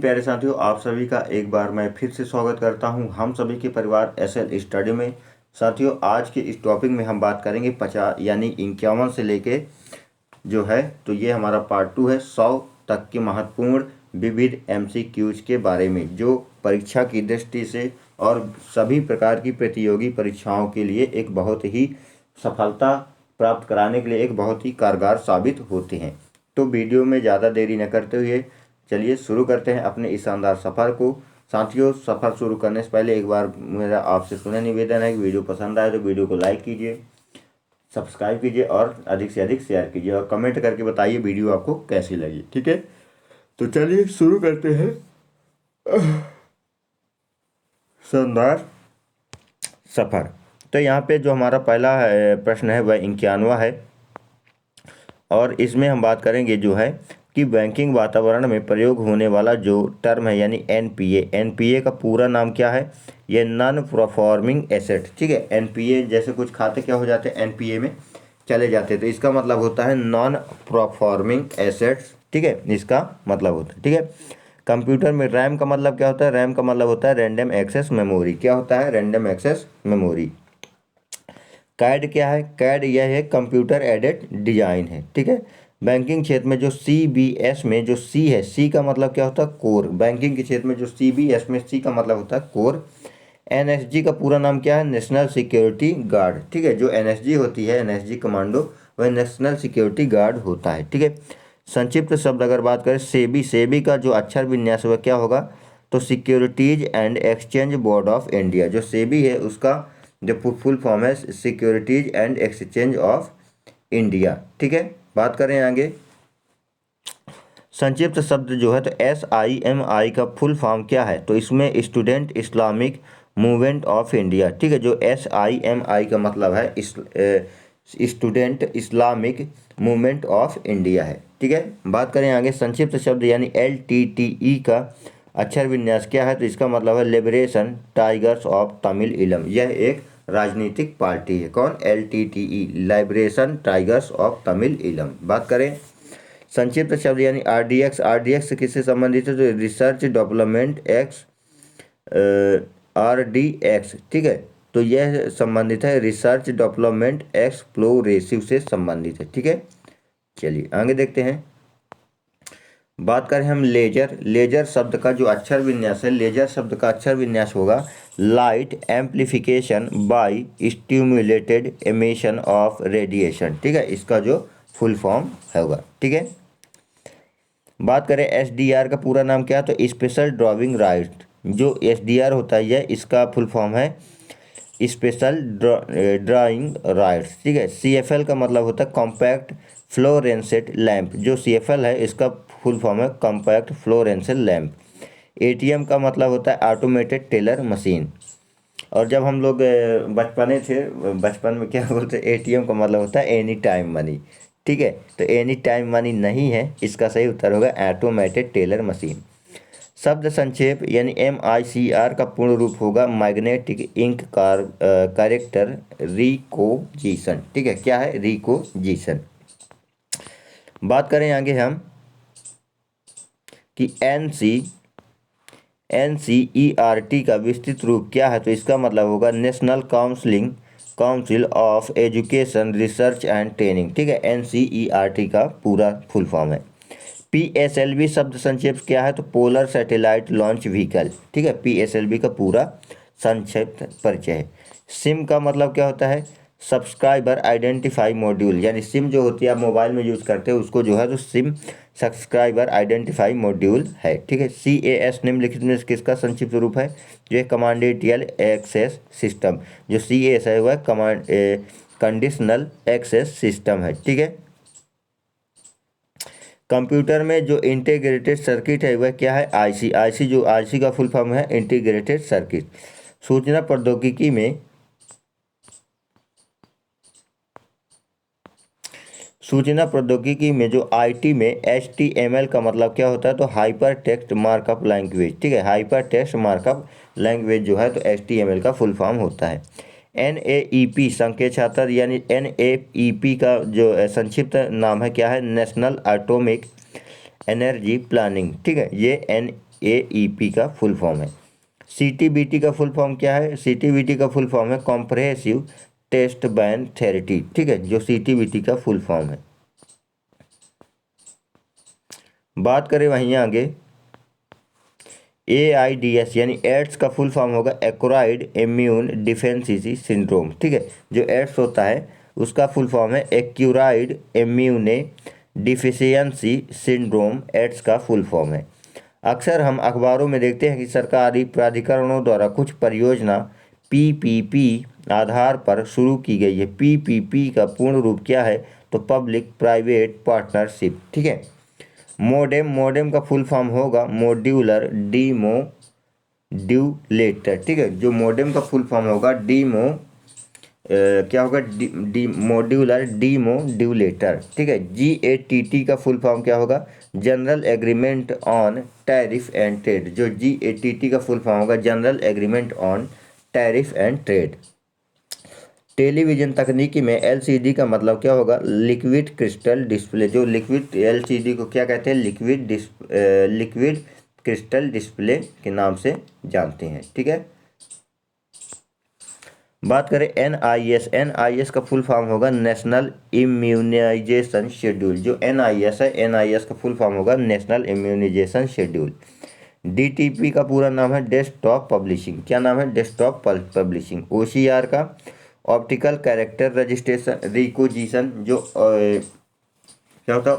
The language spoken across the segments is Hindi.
प्यारे साथियों, आप सभी का एक बार मैं फिर से स्वागत करता हूं हम सभी के परिवार एसएल स्टडी में। साथियों, आज के इस टॉपिक में हम बात करेंगे 50 यानी 51 से लेके जो है तो ये हमारा पार्ट 2 है 100 तक के महत्वपूर्ण विविध एमसीक्यूज के बारे में, जो परीक्षा की दृष्टि से और सभी प्रकार की प्रतियोगी परीक्षाओं के लिए एक बहुत ही सफलता प्राप्त कराने के लिए एक बहुत ही कारगर साबित होते हैं। तो वीडियो में ज़्यादा देरी न करते हुए चलिए शुरू करते हैं अपने इस शानदार सफ़र को। साथियों, सफ़र शुरू करने से पहले एक बार मेरा आपसे सुनने निवेदन है कि वीडियो पसंद आए तो वीडियो को लाइक कीजिए, सब्सक्राइब कीजिए और अधिक से अधिक शेयर कीजिए और कमेंट करके बताइए वीडियो आपको कैसी लगी। ठीक है, तो चलिए शुरू करते हैं शानदार सफ़र। तो यहाँ पे जो हमारा पहला प्रश्न है वह 91 है और इसमें हम बात करेंगे जो है कि बैंकिंग वातावरण में प्रयोग होने वाला जो टर्म है यानी एनपीए का पूरा नाम क्या है? ये नॉन परफॉर्मिंग एसेट। ठीक है, एनपीए जैसे कुछ खाते क्या हो जाते हैं, एनपीए में चले जाते हैं, तो इसका मतलब होता है नॉन परफॉर्मिंग एसेट्स। ठीक है, इसका मतलब होता है। ठीक है, कंप्यूटर में रैम का मतलब क्या होता है? रैम का मतलब होता है रैंडम एक्सेस मेमोरी। क्या होता है? Random access memory. कैड क्या है? कैड यह है कंप्यूटर एडेड डिजाइन है। ठीक है, बैंकिंग क्षेत्र में जो सीबीएस में जो सी है, सी का मतलब क्या होता है? कोर। बैंकिंग के क्षेत्र में जो सीबीएस में सी का मतलब होता है कोर। एनएसजी का पूरा नाम क्या है? National security guard. ठीक है, जो एनएसजी होती है, एनएसजी कमांडो, वह नेशनल सिक्योरिटी गार्ड होता है। ठीक है, संक्षिप्त शब्द अगर बात करें सेबी, सेबी का जो अक्षर विन्यास वह क्या होगा? तो securities and exchange board of India. जो सेबी है उसका जो फुल फॉर्म है securities and exchange of India. ठीक है, बात करें आगे संक्षिप्त शब्द जो है तो SIMI का फुल फॉर्म क्या है? तो इसमें student Islamic movement of India. ठीक है, जो SIMI का मतलब है student Islamic movement of India है। ठीक है, बात करें आगे संक्षिप्त शब्द यानी LTTE का अक्षर विन्यास क्या है? तो इसका मतलब है लिबरेशन टाइगर्स ऑफ तमिल इलम। यह एक राजनीतिक पार्टी है। कौन? LTTE, liberation tigers of Tamil इलम। बात करें संक्षिप्त शब्द यानी RDX, RDX किससे संबंधित है? तो रिसर्च डेवलपमेंट एक्स RDX। ठीक है, तो यह संबंधित है रिसर्च डेवलपमेंट एक्सप्लोरेसिव से संबंधित है। ठीक है, चलिए आगे देखते हैं। बात करें हम लेजर, लेजर शब्द का जो अक्षर विन्यास है, लेजर शब्द का अक्षर विन्यास होगा light amplification by stimulated emission of radiation. ठीक है, इसका जो फुल फॉर्म होगा। ठीक है, बात करें SDR का पूरा नाम क्या है? तो स्पेशल ड्राइविंग राइट। जो SDR होता है यह इसका फुल फॉर्म है स्पेशल ड्राइंग राइट्स। ठीक है, CFL का मतलब होता है कॉम्पैक्ट फ्लोरेंसेंट लैंप। जो CFL है इसका फुल फॉर्म है कॉम्पैक्ट फ्लोरेंसेंट लैंप। ATM का मतलब होता है ऑटोमेटेड टेलर मशीन। और जब हम लोग बचपने थे, बचपन में क्या बोलते हैं, ATM का मतलब होता है एनी टाइम मनी। ठीक है, तो एनी टाइम मनी नहीं है, इसका सही उत्तर होगा ऑटोमेटेड टेलर मशीन। शब्द संक्षेप यानी MICR का पूर्ण रूप होगा मैग्नेटिक इंक कैरेक्टर रिकोजिशन। ठीक है, क्या है? रिकोजिशन। बात करें आगे हम कि NCERT का विस्तृत रूप क्या है? तो इसका मतलब होगा national council of education research and training. ठीक है, NCERT का पूरा फुल फॉर्म है। PSLV शब्द संक्षेप क्या है? तो पोलर सैटेलाइट लॉन्च व्हीकल। ठीक है, PSLV का पूरा संक्षिप्त परिचय है। सिम का मतलब क्या होता है? Subscriber identify module. यानी सिम जो होती है आप मोबाइल में यूज़ करते हो उसको जो है तो सिम सब्सक्राइबर आइडेंटिफाई मॉड्यूल है। ठीक है, CAS निम्नलिखित में किसका संक्षिप्त रूप है? जो है कमांडेटियल एक्सेस सिस्टम। जो CAS है वह कंडीशनल एक्सेस सिस्टम है। ठीक है, कंप्यूटर में जो इंटीग्रेटेड सर्किट है वह क्या है? IC। जो IC का फुल फॉर्म है इंटीग्रेटेड सर्किट। सूचना प्रौद्योगिकी में जो IT में HTML का मतलब क्या होता है? तो हाइपर टेक्स्ट मार्कअप लैंग्वेज। ठीक है, हाइपर टेक्स्ट मार्कअप लैंग्वेज जो है तो HTML का फुल फॉर्म होता है। NAEP संकेत छात्र यानी NAEP का जो संक्षिप्त नाम है क्या है? National atomic energy planning. ठीक है, ये CAEP का फुल फॉर्म है। CTBT का फुल फॉर्म क्या है? CTBT का फुल फॉर्म है कॉम्प्रहेंसिव टेस्ट बैन थेरेपी, ठीक है, जो CTBT का फुल फॉर्म है। बात करें वहीं आगे, AIDS यानी एड्स का फुल फॉर्म होगा एक्वायर्ड इम्यून डिफिशिएंसी सिंड्रोम, ठीक है, जो एड्स होता है उसका फुल फॉर्म है acquired immune deficiency syndrome, AIDS का फुल फॉर्म है। अक्सर हम अखबारों में देखते हैं कि सरकारी प्राधिकरणों द्वारा कुछ परियोजना PPP आधार पर शुरू की गई है। PPP का पूर्ण रूप क्या है? तो पब्लिक प्राइवेट पार्टनरशिप, ठीक है। मोडेम का फुल फॉर्म होगा मॉड्यूलर डीमोड्यूलेटर, ठीक है, जो मोडेम का फुल फॉर्म होगा क्या होगा? डी मॉड्यूलर डीमोड्यूलेटर, ठीक है। GATT का फुल फॉर्म क्या होगा? General agreement on tariff and trade, जो GATT का फुल फॉर्म होगा general agreement on tariff and trade. Television तकनीकी में LCD का मतलब क्या होगा? लिक्विड क्रिस्टल डिस्प्ले, जो लिक्विड LCD को क्या कहते हैं? लिक्विड क्रिस्टल डिस्प्ले के नाम से जानते हैं, ठीक है। बात करें NIS का फुल फॉर्म होगा नेशनल इम्यूनाइजेशन शेड्यूल, जो NIS है, NIS का फुल फॉर्म होगा नेशनल इम्यूनाइजेशन शेड्यूल। DTP का पूरा नाम है डेस्कटॉप पब्लिशिंग, क्या नाम है? Desktop publishing. OCR का ऑप्टिकल कैरेक्टर रजिस्ट्रेशन रिकोजिशन, जो क्या होता है?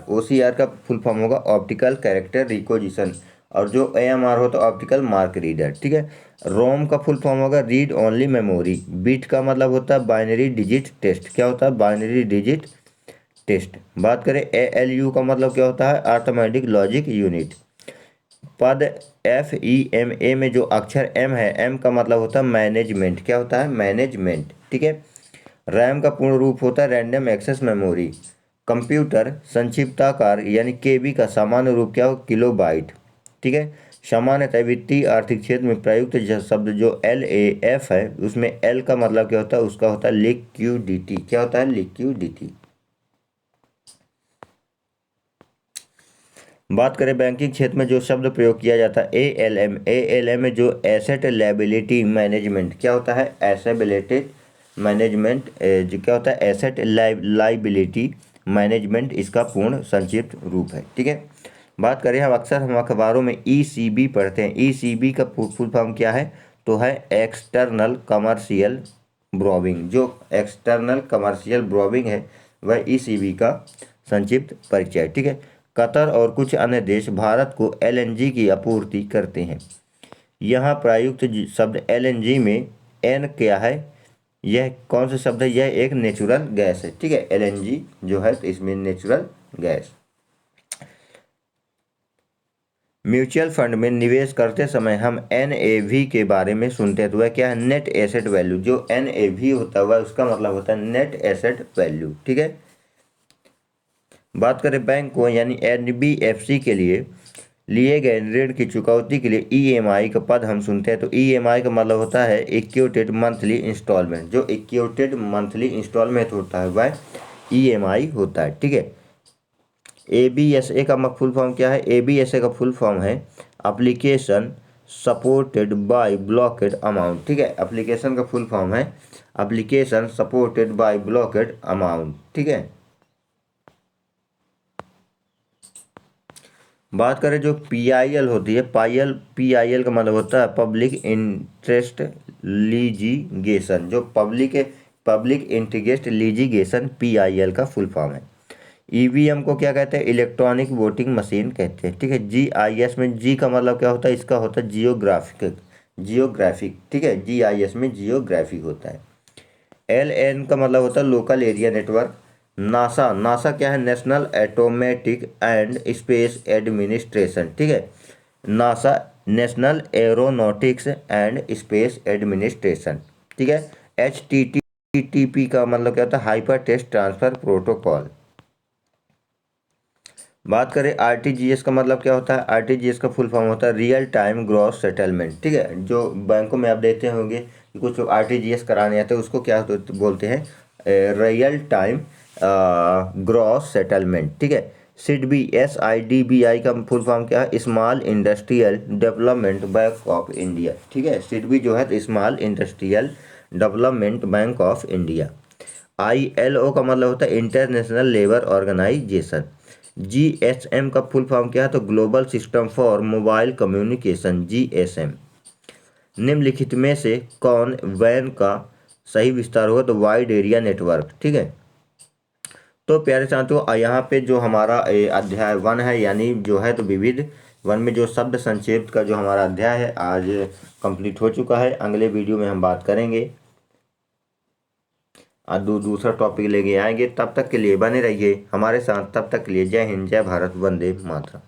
OCR का फुल फॉर्म होगा ऑप्टिकल कैरेक्टर रिकोजिशन, और जो AMR होता है ऑप्टिकल मार्क रीडर, ठीक है। रोम का फुल फॉर्म होगा रीड ओनली मेमोरी। बिट का मतलब होता है बाइनरी डिजिट टेस्ट, क्या होता है? Binary digit test. बात करें ALU का मतलब क्या होता है? Arithmetic logic unit. पद FEMA में जो अक्षर M है, M का मतलब होता है मैनेजमेंट, क्या होता है? मैनेजमेंट, ठीक है। रैम का पूर्ण रूप होता है रैंडम एक्सेस मेमोरी। कंप्यूटर संक्षिप्ताकार यानी KB का सामान्य रूप क्या हो? किलोबाइट, ठीक है। सामान्यतः वित्तीय आर्थिक क्षेत्र में प्रयुक्त शब्द जो LAF है, उसमें L का मतलब क्या होता है? उसका होता है लिक्विडिटी, क्या होता है? लिक्विडिटी। बात करें बैंकिंग क्षेत्र में जो शब्द प्रयोग किया जाता है ALM में जो एसेट लायबिलिटी मैनेजमेंट, क्या होता है? एसेबिलिटी मैनेजमेंट, जो क्या होता है? एसेट लायबिलिटी मैनेजमेंट, इसका पूर्ण संक्षिप्त रूप है, ठीक है। बात करें हम अखबारों में ECB पढ़ते हैं। ECB का फुल फॉर्म क्या है? तो है एक्सटर्नल कमर्शियल ब्रोविंग, जो एक्सटर्नल कमर्शियल ब्रोविंग है वह ECB का संक्षिप्त परिचय, ठीक है। कतर और कुछ अन्य देश भारत को LNG की आपूर्ति करते हैं। यहाँ प्रयुक्त शब्द LNG में N क्या है? यह कौन सा शब्द है? यह एक नेचुरल गैस है, ठीक है। LNG जो है तो इसमें नेचुरल गैस। म्यूचुअल फंड में निवेश करते समय हम NAV के बारे में सुनते हैं, तो वह क्या है? Net asset value. जो NAV होता है वह उसका मतलब होता है नेट एसेट वैल्यू, ठीक है। बात करें बैंक को यानी NBFC के लिए गए ऋण की चुकौती के लिए EMI का पद हम सुनते हैं, तो EMI का मतलब होता है इक्विटेड मंथली इंस्टॉलमेंट। जो इक्विटेड मंथली इंस्टॉलमेंट होता है वह EMI होता है, ठीक है। ABSA का फुल फॉर्म क्या है? ABSA का फुल फॉर्म है application supported by blockade amount, ठीक है। एप्लीकेशन का फुल फॉर्म है application supported by blockade amount, ठीक है। बात करें जो PIL होती है, PIL का मतलब होता है पब्लिक इंटरेस्ट लीजिगेशन, जो पब्लिक इंटरेस्ट लीजिगेशन PIL का फुल फॉर्म है। EVM को क्या कहते हैं? इलेक्ट्रॉनिक वोटिंग मशीन कहते हैं, ठीक है। GIS में G का मतलब क्या होता है? इसका होता है जियोग्राफिक, ठीक है। GIS में जियोग्राफिक होता है। LN का मतलब होता है लोकल एरिया नेटवर्क। नासा क्या है? National automatic and space administration, ठीक है। NASA national aeronautics and space administration, ठीक है। HTTP का मतलब क्या होता है? Hyper text transfer protocol. बात करें RTGS का मतलब क्या होता है? RTGS का फुल फॉर्म होता है रियल टाइम ग्रॉस सेटलमेंट, ठीक है। जो बैंकों में आप देखते होंगे कि कुछ RTGS कराने आते हैं, उसको क्या बोलते हैं? रियल टाइम ग्रॉस सेटलमेंट, ठीक है। सिडबी, SIDBI का फुल फॉर्म क्या है? Small industrial development bank of India. ठीक है, सिडबी जो है small industrial development bank of India. ILO का मतलब होता है इंटरनेशनल लेबर ऑर्गेनाइजेशन। GSM का फुल फॉर्म क्या है? तो global system for mobile communication, GSM। निम्नलिखित में से कौन वैन का सही विस्तार होगा? तो वाइड एरिया नेटवर्क। ठीक है, तो प्यारे साथियों यहाँ पे जो हमारा अध्याय 1 है, यानी जो है तो विविध वन में जो शब्द संक्षेप का जो हमारा अध्याय है आज कंप्लीट हो चुका है। अगले वीडियो में हम बात करेंगे, आज दूसरा टॉपिक लेके आएंगे। तब तक के लिए बने रहिए हमारे साथ। तब तक के लिए जय हिंद, जय भारत, वंदे मातरम।